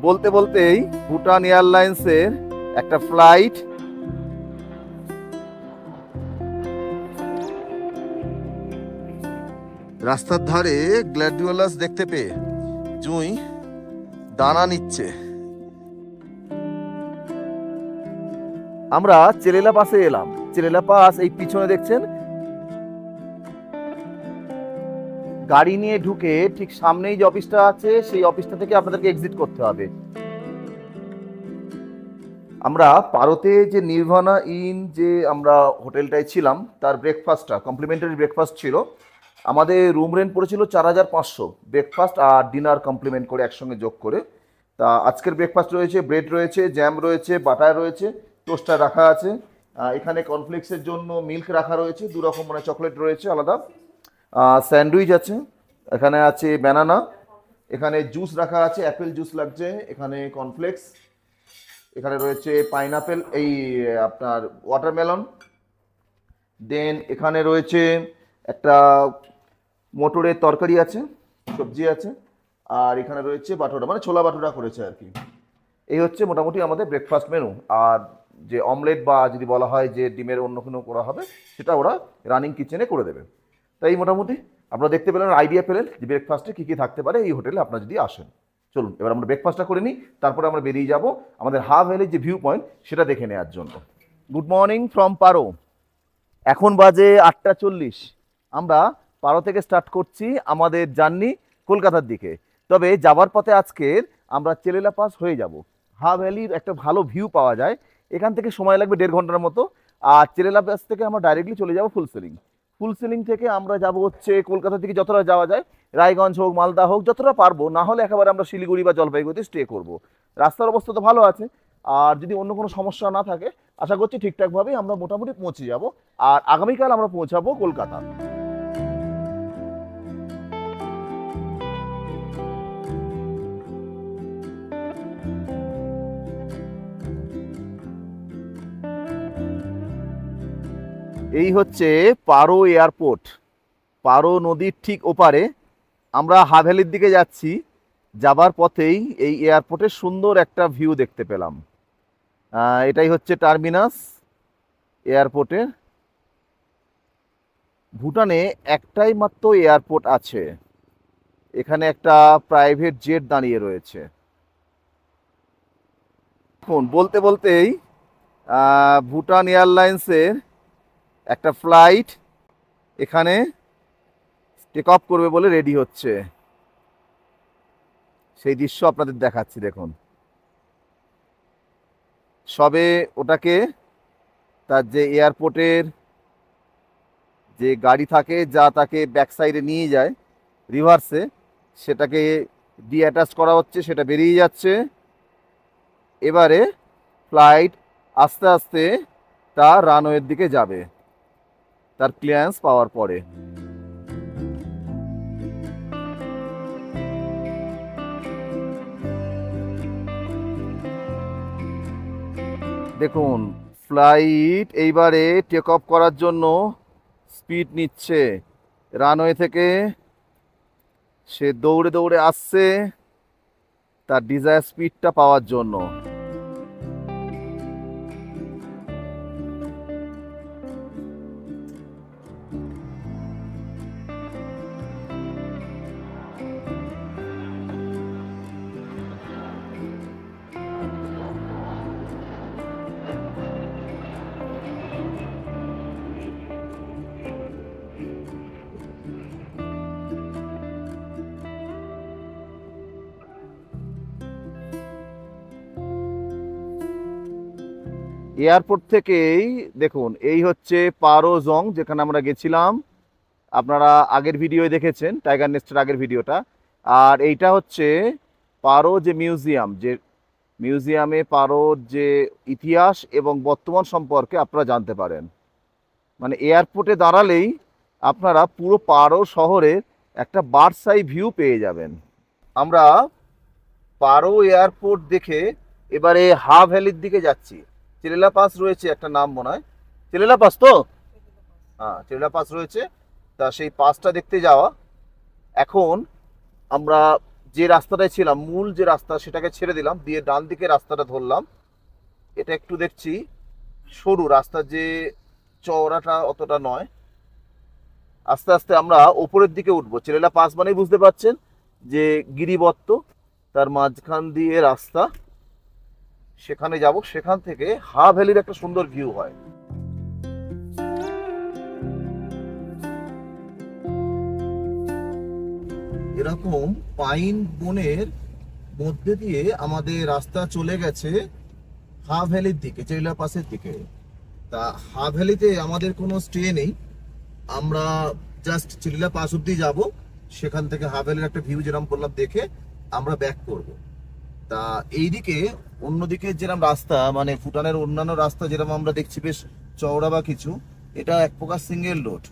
বলতে বলতেই ভুটান এয়ারলাইন্সের একটা ফ্লাইট রাস্তার ধারে গ্ল্যাডিওলাস দেখতে পেয়ে জুঁই দানা নিচ্ছে। আমরা চেলেলা পাসে এলাম। চেলেলা পাস এই পিছনে দেখছেন, গাড়ি নিয়ে ঢুকে ঠিক সামনেই যে অফিসটা আছে সেই অফিসটা থেকে আপনাদেরকে এক্সিট করতে হবে। আমরা পারোতে যে নির্ভানা ইন যে আমরা হোটেলটায় ছিলাম তার ব্রেকফাস্টটা কমপ্লিমেন্টারি ব্রেকফাস্ট ছিল। আমাদের রুম রেন্ট পড়েছিল 4500, ব্রেকফাস্ট আর ডিনার কমপ্লিমেন্ট করে একসঙ্গে যোগ করে। তা আজকের ব্রেকফাস্ট রয়েছে, ব্রেড রয়েছে, জ্যাম রয়েছে, বাটার রয়েছে, টোস্টার রাখা আছে, এখানে কর্নফ্লেক্সের জন্য মিল্ক রাখা রয়েছে, 2 রকম মানে চকলেট রয়েছে আলাদা, স্যান্ডউইচ আছে, এখানে আছে ব্যানানা, এখানে জুস রাখা আছে, অ্যাপেল জুস লাগছে, এখানে কর্নফ্লেক্স, এখানে রয়েছে পাইনাপেল এই আপনার ওয়াটারমেলন, দেন এখানে রয়েছে একটা মটরের তরকারি আছে, সবজি আছে, আর এখানে রয়েছে বাটোরা মানে ছোলা বাটোরা করেছে আর কি। এই হচ্ছে মোটামুটি আমাদের ব্রেকফাস্ট মেনু। আর যে অমলেট বা যদি বলা হয় যে ডিমের অন্য কোনো করা হবে সেটা ওরা রানিং কিচেনে করে দেবে। তাই মোটামুটি আপনারা দেখতে পেলেন, আইডিয়া পেলেন যে ব্রেকফাস্টে কী কী থাকতে পারে এই হোটেলে আপনারা যদি আসেন। চলুন এবার আমরা ব্রেকফাস্টটা করে নিই, তারপরে আমরা বেরিয়ে যাব আমাদের হাফ ভ্যালির যে ভিউ পয়েন্ট সেটা দেখে নেওয়ার জন্য। গুড মর্নিং ফ্রম পারো। এখন বাজে 8:40। আমরা পারো থেকে স্টার্ট করছি আমাদের জার্নি কলকাতার দিকে। তবে যাবার পথে আজকের আমরা চেলেলা পাস হয়ে যাব। হাফ ভ্যালির একটা ভালো ভিউ পাওয়া যায়, এখান থেকে সময় লাগবে 1.5 ঘন্টার মতো। আর চেলেলা পাস থেকে আমরা ডাইরেক্টলি চলে যাব ফুলসিলিং। ফুলসিলিং থেকে আমরা যাব হচ্ছে কলকাতা থেকে যতটা যাওয়া যায়, রায়গঞ্জ হোক, মালদা হোক, যতটা পারবো, না হলে একেবারে আমরা শিলিগুড়ি বা জলপাইগুড়িতে স্টে করব। রাস্তার অবস্থা তো ভালো আছে, আর যদি অন্য কোনো সমস্যা না থাকে আশা করছি ঠিকঠাকভাবেই আমরা মোটামুটি পৌঁছে যাব। আর আগামীকাল আমরা পৌঁছাবো কলকাতা। এই হচ্ছে পারো এয়ারপোর্ট, পারো নদীর ঠিক ওপারে। আমরা হাফ ভ্যালির দিকে যাচ্ছি, যাবার পথেই এই এয়ারপোর্টের সুন্দর একটা ভিউ দেখতে পেলাম। এটাই হচ্ছে টার্মিনাস এয়ারপোর্টের। ভুটানে একটাই মাত্র এয়ারপোর্ট আছে, এখানে একটা প্রাইভেট জেট দাঁড়িয়ে রয়েছে। এখন বলতে বলতেই ভুটান এয়ারলাইন্সের একটা ফ্লাইট এখানে টেক অফ করবে বলে রেডি হচ্ছে, সেই দৃশ্য আপনাদের দেখাচ্ছি। দেখুন, সবে ওটাকে তার যে এয়ারপোর্টের যে গাড়ি থাকে যা তাকে ব্যাক সাইডে নিয়ে যায় রিভার্সে, সেটাকে ডিঅ্যাটাচ করা হচ্ছে, সেটা বেরিয়ে যাচ্ছে। এবারে ফ্লাইট আস্তে আস্তে তার রানওয়ের দিকে যাবে তার ক্লিয়ারেন্স পাওয়ার পরে। দেখুন, ফ্লাইট এইবারে টেক অফ করার জন্য স্পিড নিচ্ছে। রানওয়ে থেকে সে দৌড়ে দৌড়ে আসছে তার ডিজায়ার স্পিডটা পাওয়ার জন্য। এয়ারপোর্ট থেকেই দেখুন, এই হচ্ছে পারো জং যেখানে আমরা গেছিলাম, আপনারা আগের ভিডিও দেখেছেন, টাইগার নেস্টের আগের ভিডিওটা। আর এইটা হচ্ছে পারো যে মিউজিয়াম, যে মিউজিয়ামে পারোর যে ইতিহাস এবং বর্তমান সম্পর্কে আপনারা জানতে পারেন। মানে এয়ারপোর্টে দাঁড়ালেই আপনারা পুরো পারো শহরের একটা বার্ডস আই ভিউ পেয়ে যাবেন। আমরা পারো এয়ারপোর্ট দেখে এবারে হাফ ভ্যালির দিকে যাচ্ছি। চেলেলা পাস রয়েছে একটা নাম মনে হয়, চেলেলা পাস তো, হ্যাঁ চেলেলা পাস রয়েছে। তা সেই পাসটা দেখতে যাওয়া। এখন আমরা যে রাস্তাটায় ছিলাম, মূল যে রাস্তা, সেটাকে ছেড়ে দিলাম, দিয়ে ডান দিকে রাস্তাটা ধরলাম। এটা একটু দেখছি সরু রাস্তা, যে চওড়াটা অতটা নয়। আস্তে আস্তে আমরা ওপরের দিকে উঠবো। চেরেলা পাস মানেই বুঝতে পারছেন যে গিরিবর্ত, তার মাঝখান দিয়ে রাস্তা, সেখানে যাব। সেখান থেকে হা ভ্যালির একটা সুন্দর ভিউ হয়। এরকম পাইন বনের মধ্যে দিয়ে আমাদের রাস্তা চলে গেছে হা ভ্যালির দিকে, চেরিলা পাসের দিকে। তা হা ভ্যালিতে আমাদের কোনো স্টে নেই, আমরা জাস্ট চেরিলা পাস অব্দি যাব, সেখান থেকে হা ভ্যালির একটা ভিউ যেরকম করলাম দেখে আমরা ব্যাক করব। তা এইদিকে অন্যদিকে যেরকম রাস্তা, মানে ভুটানের অন্যান্য রাস্তা যেরকম আমরা দেখছি বেশ চওড়া বা কিছু, এটা এক প্রকার সিঙ্গেল রোড।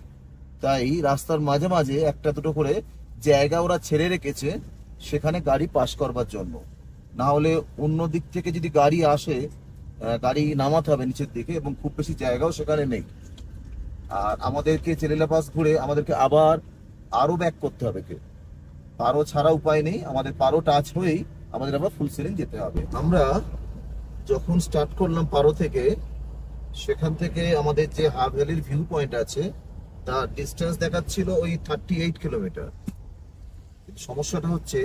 তাই রাস্তার মাঝে মাঝে একটা দুটো করে জায়গা ওরা ছেড়ে রেখেছে সেখানে গাড়ি পাস করবার জন্য। না হলে অন্য দিক থেকে যদি গাড়ি আসে, গাড়ি নামাতে হবে নিচের দিকে, এবং খুব বেশি জায়গাও সেখানে নেই। আর আমাদেরকে চেরিলা পাস ঘুরে আমাদেরকে আবার আরো ব্যাক করতে হবে। পারো ছাড়া উপায় নেই, আমাদের পারো টাচ হয়েই আমাদের আবার ফুল সিলিং যেতে হবে। আমরা যখন স্টার্ট করলাম পারো থেকে, সেখান থেকে আমাদের যে হা ভ্যালির ভিউ পয়েন্ট আছে তার ডিস্টেন্স দেখাচ্ছিল ওই 38 কিলোমিটার। সমস্যাটা হচ্ছে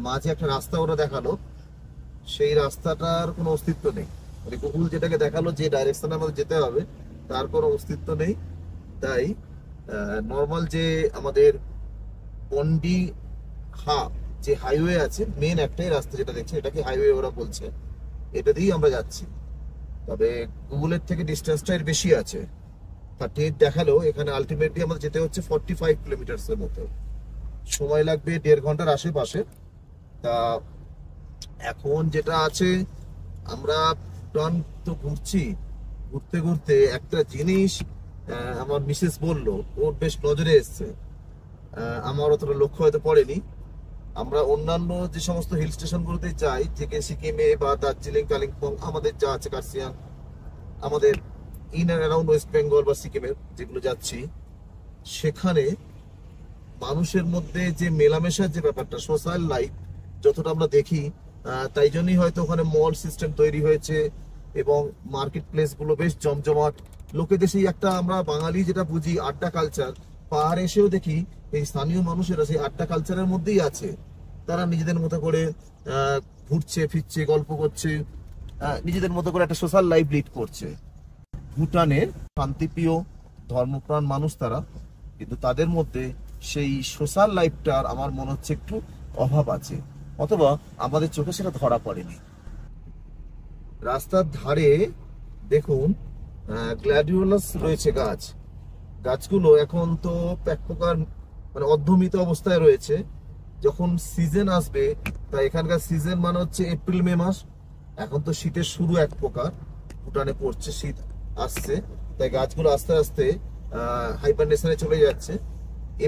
মাঝে একটা রাস্তা ওরা দেখালো, সেই রাস্তাটার কোনো অস্তিত্ব নেই। মানে গুগল যেটাকে দেখালো যে ডাইরেকশনে আমাদের যেতে হবে, তার কোনো অস্তিত্ব নেই। তাই নর্মাল যে আমাদের পন্ডি হা যে হাইওয়ে আছে, মেন একটাই রাস্তা যেটা দেখছে, এটাকে হাইওয়ে ওরা বলছে, এটা দিয়েই আমরা যাচ্ছি। তবে গুগলের থেকে ডিস্টেন্সটা এর বেশি আছে, 38 দেখালো, এখানে আলটিমেটলি আমাদের যেতে হচ্ছে 45 কিলোমিটার্সের মতো, সময় লাগবে 1.5 ঘন্টার আশেপাশে। তা এখন যেটা আছে, আমরা টার্ন তো ঘুরছি, ঘুরতে ঘুরতে একটা জিনিস আমার মিসেস বললো, ওর বেশ নজরে এসছে, আমার অতটা লক্ষ্য হয়তো পড়েনি। আমরা অন্যান্য যে সমস্ত হিল স্টেশনগুলোতে যাই, থেকে সিকিমে বা দার্জিলিং, কালিম্পং, আমাদের যা আছে কার্সিয়াং, আমাদের in and around West Bengal বা সিকিমের যেগুলো যাচ্ছি, সেখানে মানুষের মধ্যে যে মেলামেশার যে ব্যাপারটা, সোশ্যাল লাইফ যতটা আমরা দেখি, তাই জন্যই হয়তো ওখানে মল সিস্টেম তৈরি হয়েছে এবং মার্কেট প্লেস গুলো বেশ জমজমাট। লোকেদের সেই একটা আমরা বাঙালি যেটা বুঝি আড্ডা কালচার, পাহাড়ে এসেও দেখি এই স্থানীয় মানুষেরা সেই আড্ডা কালচারের মধ্যেই আছে। তারা নিজেদের মতো করে ঘুরছে ফিরছে, গল্প করছে, নিজেদের মতো করে একটা সোশ্যাল লাইফ লিড করছে। ভুটানের শান্তিপ্রিয় ধর্মপ্রাণ মানুষ তারা, কিন্তু তাদের মধ্যে সেই সোশ্যাল লাইফটার আমার মনে হচ্ছে একটু অভাব আছে, অথবা আমাদের চোখে সেটা ধরা পড়েনি। রাস্তার ধারে দেখুন গ্ল্যাডিওলাস রয়েছে গাছ, গাছগুলো এখন তো এক প্রকার মানে অর্ধমৃত অবস্থায় রয়েছে। যখন সিজন আসবে, তা এখানকার সিজন মানে হচ্ছে এপ্রিল মে মাস, এখন তো শীতের শুরু এক প্রকার, ভুটানে পড়ছে, শীত আসছে, তাই গাছগুলো আস্তে আস্তে হাইবারনেশনে চলে যাচ্ছে।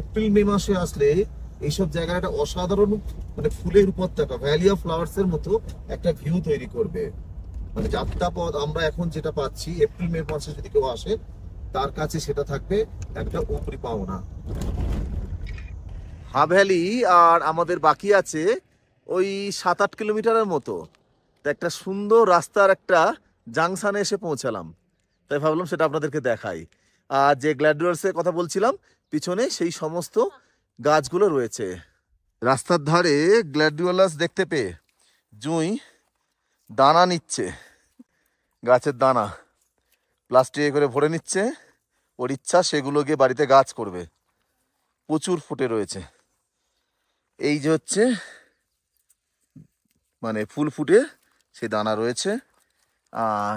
এপ্রিল মে মাসে আসলে এইসব জায়গায় একটা অসাধারণ মানে ফুলের উপত্যকা, ভ্যালি অফ ফ্লাওয়ার্স এর মতো একটা ভিউ তৈরি করবে। মানে যাত্রাপথ আমরা এখন যেটা পাচ্ছি, এপ্রিল মে মাসে যদি কেউ আসে তার কাছে সেটা থাকবে একটা উপরি পাওনা। হা ভ্যালি আর আমাদের বাকি আছে ওই 7-8 কিলোমিটারের মতো। তো একটা সুন্দর রাস্তার একটা জাংশনে এসে পৌঁছালাম, তাই ভাবলাম সেটা আপনাদেরকে দেখাই। আর যে গ্ল্যাডিওলাসের কথা বলছিলাম, পিছনে সেই সমস্ত গাছগুলো রয়েছে। রাস্তার ধারে গ্ল্যাডিওলাস দেখতে পেয়ে জুঁই দানা নিচ্ছে, গাছের দানা প্লাস্টিকে করে ভরে নিচ্ছে, ওর ইচ্ছা সেগুলো গিয়ে বাড়িতে গাছ করবে। প্রচুর ফুটে রয়েছে, এই যে হচ্ছে মানে ফুল ফুটে সে দানা রয়েছে, আর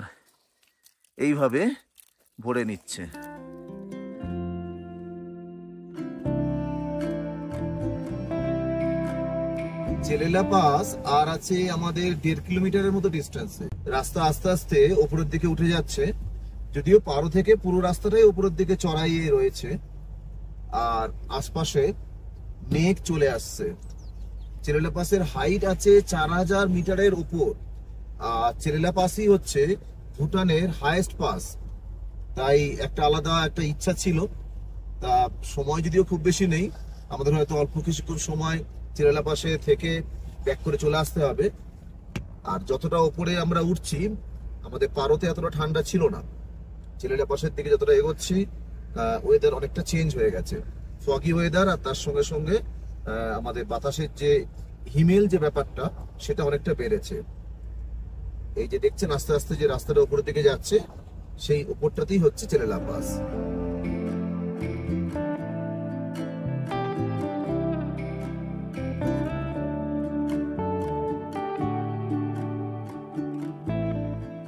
এইভাবে ভরে নিচ্ছে। চেরিলা পাস আর আছে আমাদের 1.5 কিলোমিটারের মতো ডিস্টেন্সে। রাস্তা আস্তে আস্তে উপরের দিকে উঠে যাচ্ছে, যদিও পারো থেকে পুরো রাস্তাটাই উপরের দিকে চড়াইয়ে রয়েছে, আর আশপাশে মেঘ চলে আসছে। চেরিলা পাসের হাইট আছে 4000 মিটারের উপর, আর চেরিলা পাসই হচ্ছে ভুটানের হাইয়েস্ট পাস। তাই একটা আলাদা একটা ইচ্ছা ছিল। তা সময় যদিও খুব বেশি নেই, আমাদের হয়তো অল্প কিছুক্ষণ সময় চিলেলা পাশে থেকে ব্যাক করে চলে আসতে হবে। আর যতটা উপরে আমরা উঠছি, আমাদের পারোতে এতটা ঠান্ডা ছিল না। চিলেলা পাশের দিকে যতটা এগোচ্ছি, ওয়েদার অনেকটা চেঞ্জ হয়ে গেছে, ফগি ওয়েদার। আর তার সঙ্গে সঙ্গে আমাদের বাতাসের যে হিমেল যে ব্যাপারটা, সেটা অনেকটা বেড়েছে। এই যে দেখছেন আস্তে আস্তে যে রাস্তাটা উপরের দিকে যাচ্ছে, সেই উপরটাতেই হচ্ছে চিলেলা পাস।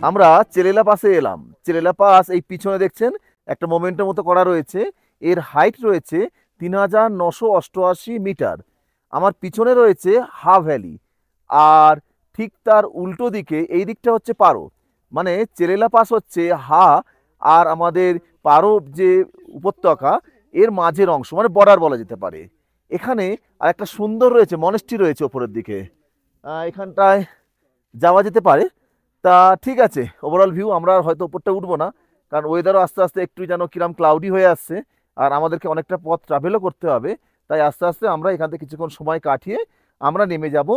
আমরা চেলেলা পাসে এলাম। চেলেলা পাস এই পিছনে দেখছেন একটা মোমেন্টের মতো করা রয়েছে। এর হাইট রয়েছে 3988 মিটার। আমার পিছনে রয়েছে হা ভ্যালি, আর ঠিক তার উল্টো দিকে এই দিকটা হচ্ছে পারো। মানে চেলেলা পাস হচ্ছে হা আর আমাদের পারো যে উপত্যকা, এর মাঝের অংশ, মানে বর্ডার বলা যেতে পারে। এখানে আর একটা সুন্দর রয়েছে মনেস্ট্রি রয়েছে ওপরের দিকে, এখানটায় যাওয়া যেতে পারে। তা ঠিক আছে, ওভারঅল ভিউ। আমরা হয়তো উপরটা উঠবো না, কারণ ওয়েদারও আস্তে আস্তে একটু যেন কিরম ক্লাউডি হয়ে আসছে, আর আমাদেরকে অনেকটা পথ ট্রাভেলও করতে হবে। তাই আস্তে আস্তে আমরা এখান থেকে কিছুক্ষণ সময় কাটিয়ে আমরা নেমে যাব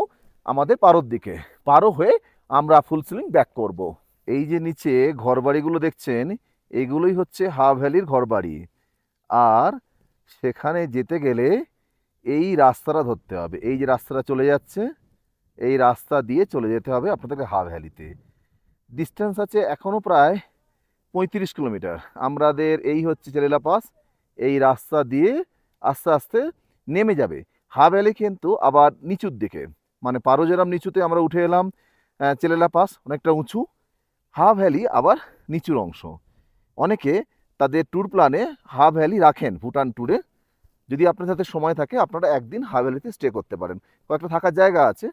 আমাদের পারোর দিকে। পারো হয়ে আমরা ফুল সিলিং ব্যাক করব। এই যে নিচে ঘরবাড়িগুলো দেখছেন, এগুলোই হচ্ছে হা ভ্যালির ঘরবাড়ি। আর সেখানে যেতে গেলে এই রাস্তাটা ধরতে হবে। এই যে রাস্তাটা চলে যাচ্ছে, এই রাস্তা দিয়ে চলে যেতে হবে আপনাদেরকে হা ভ্যালিতে। ডিস্টেন্স আছে এখনও প্রায় 35 কিলোমিটার। আমাদের এই হচ্ছে চেলেলা পাস, এই রাস্তা দিয়ে আস্তে আস্তে নেমে যাবে। হা ভ্যালি কিন্তু আবার নিচুর দিকে, মানে পারো যেরকম নিচুতে আমরা উঠে এলাম, চেলেলা পাস অনেকটা উঁচু, হা ভ্যালি আবার নিচুর অংশ। অনেকে তাদের ট্যুর প্ল্যানে হা ভ্যালি রাখেন ভুটান ট্যুরে। যদি আপনার সাথে সময় থাকে, আপনারা একদিন হা ভ্যালিতে স্টে করতে পারেন। কয়েকটা থাকার জায়গা আছে,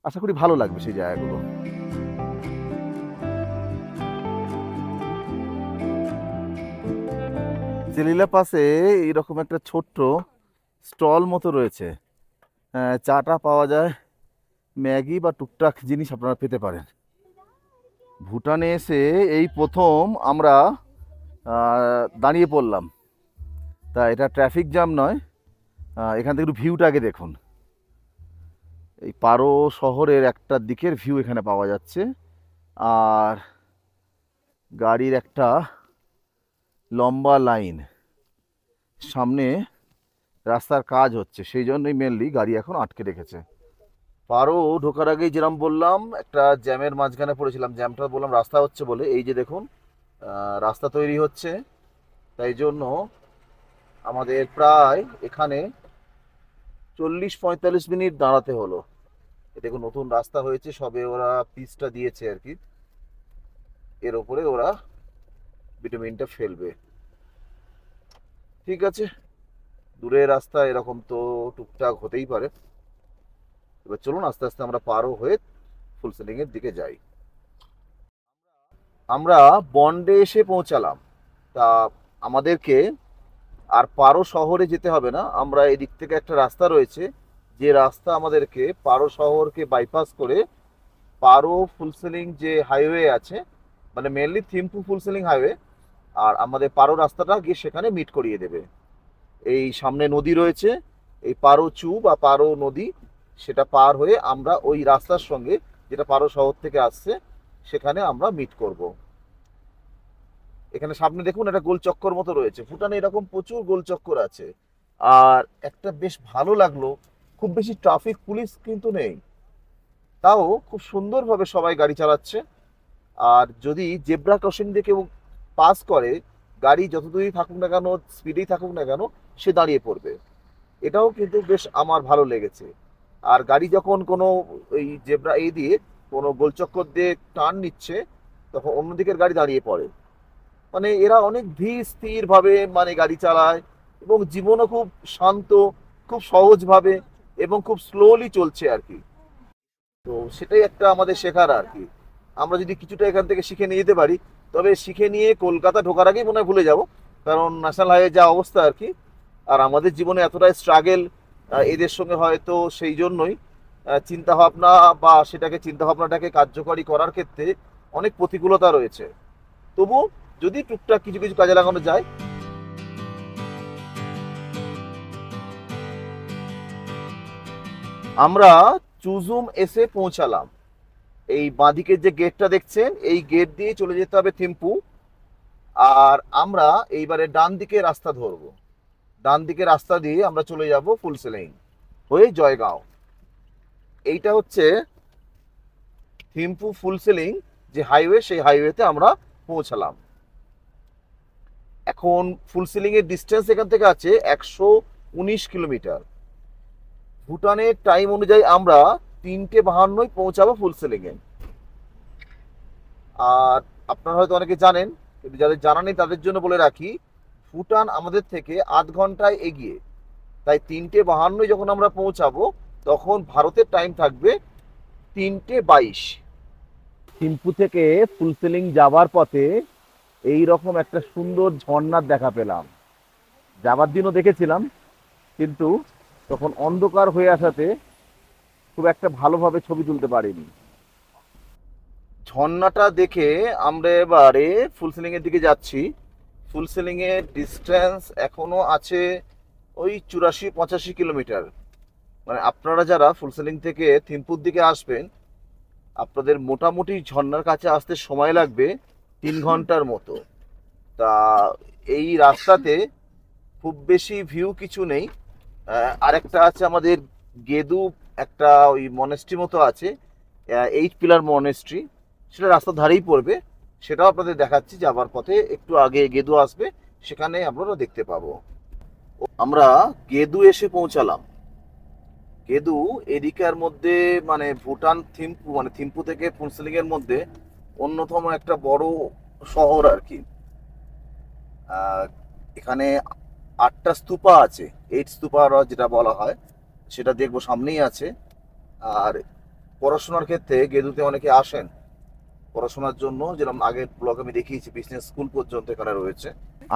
আশা করি ভালো লাগবে সেই জায়গাগুলো। চেলিলা পাশে এইরকম একটা ছোট্ট স্টল মতো রয়েছে, চাটা পাওয়া যায়, ম্যাগি বা টুকটাক জিনিস আপনারা পেতে পারেন। ভুটানে এসে এই প্রথম আমরা দাঁড়িয়ে পড়লাম। তা এটা ট্রাফিক জ্যাম নয়, এখান থেকে একটু ভিউটা আগে দেখুন। এই পারো শহরের একটা দিকের ভিউ এখানে পাওয়া যাচ্ছে, আর গাড়ির একটা লম্বা লাইন। সামনে রাস্তার কাজ হচ্ছে, সেই জন্যই মেনলি গাড়ি এখন আটকে রেখেছে। পারো ঢোকার আগেই যেরকম বললাম, একটা জ্যামের মাঝখানে পড়েছিলাম। জ্যামটা বললাম রাস্তা হচ্ছে বলে, এই যে দেখুন রাস্তা তৈরি হচ্ছে, তাই জন্য আমাদের প্রায় এখানে 40-45 মিনিট দাঁড়াতে হলো। দেখুন নতুন রাস্তা হয়েছে, সবে ওরা পিচটা দিয়েছে আর কি, এর ওপরে ওরা বিটুমিনটা ফেলবে। ঠিক আছে, দূরের রাস্তা এরকম তো টুকটাক হতেই পারে। এবার চলুন আস্তে আস্তে আমরা পারো হয়ে ফুল সিলিং এর দিকে যাই। আমরা বন্ডে এসে পৌঁছালাম। তা আমাদেরকে আর পারো শহরে যেতে হবে না, আমরা এদিক থেকে একটা রাস্তা রয়েছে, যে রাস্তা আমাদেরকে পারো শহরকে বাইপাস করে পারো ফুলসিলিং যে হাইওয়ে আছে, মানে মেনলি থিম্পু ফুলসিলিং হাইওয়ে, আর আমাদের পারো রাস্তাটা গিয়ে সেখানে মিট করিয়ে দেবে। এই সামনে নদী রয়েছে, এই পারো চু বা পারো নদী, সেটা পার হয়ে আমরা ওই রাস্তার সঙ্গে, যেটা পারো শহর থেকে আসছে, সেখানে আমরা মিট করব। এখানে সামনে দেখুন একটা গোল চক্কর মতো রয়েছে। ভুটানে এরকম প্রচুর গোল চক্কর আছে। আর একটা বেশ ভালো লাগলো, খুব বেশি ট্রাফিক পুলিশ কিন্তু নেই, তাও খুব সুন্দরভাবে সবাই গাড়ি চালাচ্ছে। আর যদি জেব্রা ক্রসিং দিয়ে কেউ পাস করে, গাড়ি যতদূরই থাকুক না কেন, স্পিডেই থাকুক না কেন, সে দাঁড়িয়ে পড়বে। এটাও কিন্তু বেশ আমার ভালো লেগেছে। আর গাড়ি যখন কোনো এই জেব্রা এই দিয়ে কোনো গোলচক্কর দিয়ে টার্ন নিচ্ছে, তখন অন্যদিকের গাড়ি দাঁড়িয়ে পড়ে। মানে এরা অনেক ধীর স্থির ভাবে মানে গাড়ি চালায়, এবং জীবনও খুব শান্ত, খুব সহজভাবে এবং খুব স্লোলি চলছে আর কি। তো সেটাই একটা আমাদের শেখার আর কি। আমরা যদি কিছুটা এখান থেকে শিখে নিয়ে যেতে পারি, তবে শিখে নিয়ে কলকাতা ঢোকার আগেই মনে হয় ভুলে যাব, কারণ ন্যাশনাল হাইওয়ে যা অবস্থা আর কি। আর আমাদের জীবনে এতটাই স্ট্রাগেল এদের সঙ্গে, হয়তো সেই জন্যই চিন্তা ভাবনা বা সেটাকে চিন্তা ভাবনাটাকে কার্যকরী করার ক্ষেত্রে অনেক প্রতিকূলতা রয়েছে। তবু যদি টুকটাক কিছু কিছু কাজে লাগানো যায়। আমরা চুজুম এসে পৌঁছালাম। এই বাঁদিকের যে গেটটা দেখছেন, এই গেট দিয়ে চলে যেতে হবে থিম্পু। আর আমরা এইবারে ডান দিকে রাস্তা ধরবো। ডান দিকে রাস্তা দিয়ে আমরা চলে যাব ফুলসেলিং হয়ে জয়গাঁও। এইটা হচ্ছে থিম্পু ফুলসেলিং যে হাইওয়ে, সেই হাইওয়েতে আমরা পৌঁছালাম। এখন ফুলসেলিং এর ডিস্টেন্স এখান থেকে আছে 119 কিলোমিটার। ভুটানের টাইম অনুযায়ী আমরা 3:52 পৌঁছাবো ফুলসেলিং এ। আর আপনারা হয়তো অনেকে জানেন, কিন্তু যাদের জানা নেই তাদের জন্য বলে রাখি, ভুটান আমাদের থেকে 8 ঘন্টায় এগিয়ে। তাই 3:52 যখন আমরা পৌঁছাবো, তখন ভারতের টাইম থাকবে 3:22। থিম্পু থেকে ফুলসেলিং যাবার পথে এই রকম একটা সুন্দর ঝর্ণার দেখা পেলাম। যাবার দিনও দেখেছিলাম, কিন্তু তখন অন্ধকার হয়ে আসাতে খুব একটা ভালোভাবে ছবি তুলতে পারিনি। ঝর্ণাটা দেখে আমরা এবারে ফুলসেলিং এর দিকে যাচ্ছি। ফুলসেলিং এর ডিস্টেন্স এখনো আছে ওই 84-85 কিলোমিটার। মানে আপনারা যারা ফুলসেলিং থেকে থিম্পুর দিকে আসবেন, আপনাদের মোটামুটি ঝর্ণার কাছে আসতে সময় লাগবে 3 ঘন্টার মতো। তা এই রাস্তাতে খুব বেশি ভিউ কিছু নেই। আরেকটা আছে আমাদের গেদু, একটা ওই মনেস্ট্রি মতো আছে, 8 পিলার মনেস্ট্রি, সেটা রাস্তার ধারেই পড়বে। সেটাও আপনাদের দেখাচ্ছি। যাবার পথে একটু আগে গেদু আসবে, সেখানে আপনারা দেখতে পাবো। আমরা গেদু এসে পৌঁছালাম। গেদু এদিকার মধ্যে মানে ভুটান থিম্পু, মানে থিম্পু থেকে ফুলসেলিং এর মধ্যে অন্যতম একটা বড় শহর আর কি। এখানে 8টা স্তূপা আছে, 8 স্তূপা যেটা বলা হয়, সেটা দেখবো, সামনেই আছে। আর পড়াশোনার ক্ষেত্রে গেদুতে অনেকে আসেন পড়াশোনার জন্য, যেরকম আগের ব্লগ আমি দেখিয়েছি, বিজনেস স্কুল পর্যন্ত এখানে রয়েছে।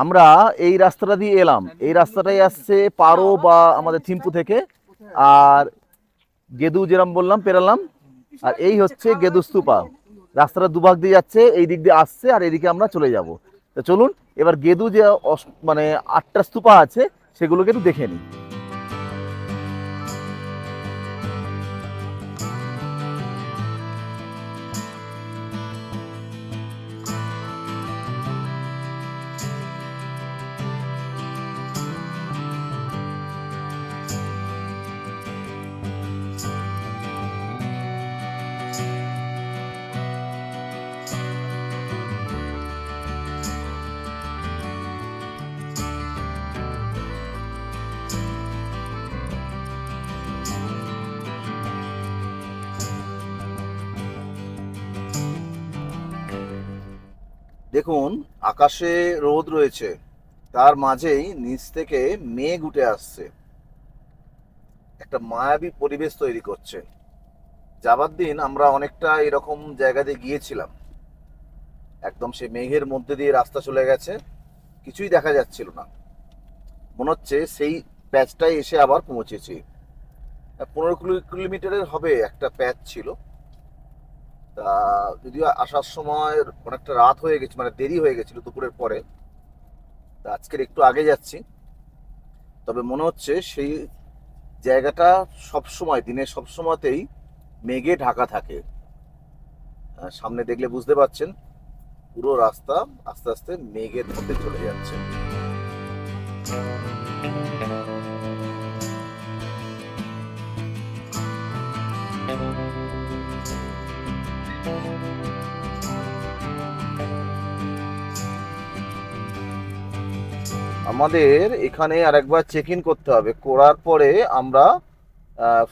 আমরা এই রাস্তাটা দিয়ে এলাম। এই রাস্তাটাই আসছে পারো বা আমাদের থিম্পু থেকে। আর গেদু যেরকম বললাম পেরালাম। আর এই হচ্ছে গেদু স্তূপা। রাস্তাটা দুভাগ দিয়ে যাচ্ছে, এই দিক দিয়ে আসছে আর এদিকে আমরা চলে যাব। তো চলুন এবার গেদু যে মানে 8টা স্তূপা আছে সেগুলোকে একটু দেখে নিই। দেখুন, আকাশে রোদ রয়েছে, তার মাঝেই নিচ থেকে মেঘ উঠে আসছে, একটা মায়াবী পরিবেশ তৈরি করছে। যাবার দিন আমরা অনেকটা এরকম জায়গাতে গিয়েছিলাম, একদম সে মেঘের মধ্যে দিয়ে রাস্তা চলে গেছে, কিছুই দেখা যাচ্ছিল না। মনে হচ্ছে সেই প্যাচটাই এসে আবার পৌঁছেছি। 15 কিলোমিটারের হবে একটা প্যাচ ছিল। তা যদিও আসার সময় অনেকটা রাত হয়ে গেছে, মানে দেরি হয়ে গেছিল দুপুরের পরে, তা আজকের একটু আগে যাচ্ছি। তবে মনে হচ্ছে সেই জায়গাটা সবসময়, দিনের সবসময়তেই মেঘে ঢাকা থাকে। সামনে দেখলে বুঝতে পারছেন, পুরো রাস্তা আস্তে আস্তে মেঘের মধ্যে চলে যাচ্ছে। আমাদের এখানে আরেকবার চেক ইন করতে হবে, করার পরে আমরা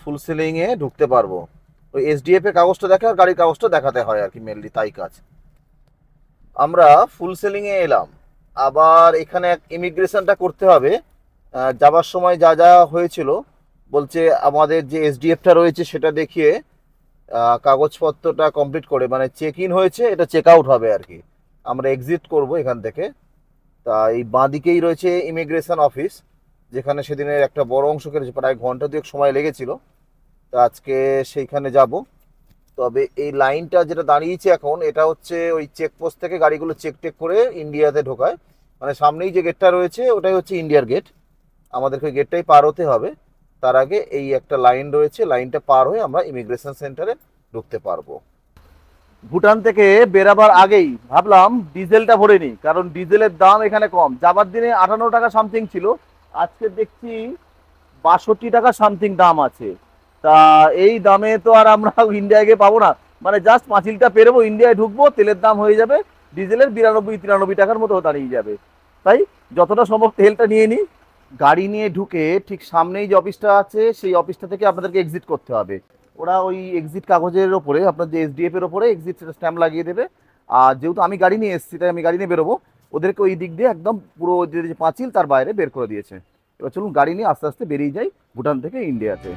ফুলসেলিং এ ঢুকতে পারবো। ওই এসডিএফ এর কাগজটা দেখা আর গাড়ির কাগজটা দেখাতে হয় আর কি, মেনলি তাই কাজ। আমরা ফুলসেলিং এ এলাম। আবার এখানে ইমিগ্রেশনটা করতে হবে। যাবার সময় যা যা হয়েছিল বলছে, আমাদের যে এসডিএফটা রয়েছে সেটা দেখিয়ে কাগজপত্রটা কমপ্লিট করে, মানে চেক ইন হয়েছে, এটা চেক আউট হবে আর কি। আমরা এক্সিট করব এখান থেকে। তা এই বাঁদিকেই রয়েছে ইমিগ্রেশন অফিস, যেখানে সেদিনের একটা বড় অংশ কেটেছে, প্রায় ঘন্টা দুয়েক সময় লেগেছিল। তা আজকে সেইখানে যাব। তবে এই লাইনটা যেটা দাঁড়িয়েছে এখন, এটা হচ্ছে ওই চেকপোস্ট থেকে গাড়িগুলো চেক টেক করে ইন্ডিয়াতে ঢোকায়। মানে সামনেই যে গেটটা রয়েছে ওটাই হচ্ছে ইন্ডিয়ার গেট, আমাদেরকে ওই গেটটাই পার হতে হবে। তার আগে এই একটা লাইন রয়েছে, লাইনটা পার হয়ে আমরা ইমিগ্রেশন সেন্টারে ঢুকতে পারবো। ভুটান থেকে বেরাবার আগেই ভাবলাম ডিজেলটা ভরে নিই, কারণ ডিজেলের দাম এখানে কম। যাবার দিনে 58 টাকা সামথিং ছিল, আজকে দেখছি 62 টাকা সামথিং দাম আছে। তা এই দামে তো আর আমরা ইন্ডিয়ায় গিয়ে পাবো না, মানে জাস্ট পাঁচিলটা পেরোবো, ইন্ডিয়ায় ঢুকবো, তেলের দাম হয়ে যাবে ডিজেলের 92-93 টাকার মতো দাঁড়িয়ে যাবে। তাই যতটা সম্ভব তেলটা নিয়ে নিই। গাড়ি নিয়ে ঢুকে ঠিক সামনেই যে অফিসটা আছে সেই অফিসটা থেকে আপনাদেরকে এক্সিট করতে হবে। ওরা ওই এক্সিট কাগজের ওপরে আপনার যে এসডিএফ এর ওপরে এক্সিট স্ট্যাম্প লাগিয়ে দেবে। আর যেহেতু আমি গাড়ি নিয়ে এসেছি তাই আমি গাড়ি নিয়ে বেরোবো, ওদেরকে ওই দিক দিয়ে একদম পুরো যে পাঁচিল তার বাইরে বের করে দিয়েছে। এবার চলুন গাড়ি নিয়ে আস্তে আস্তে বেরিয়ে যাই ভুটান থেকে ইন্ডিয়াতে।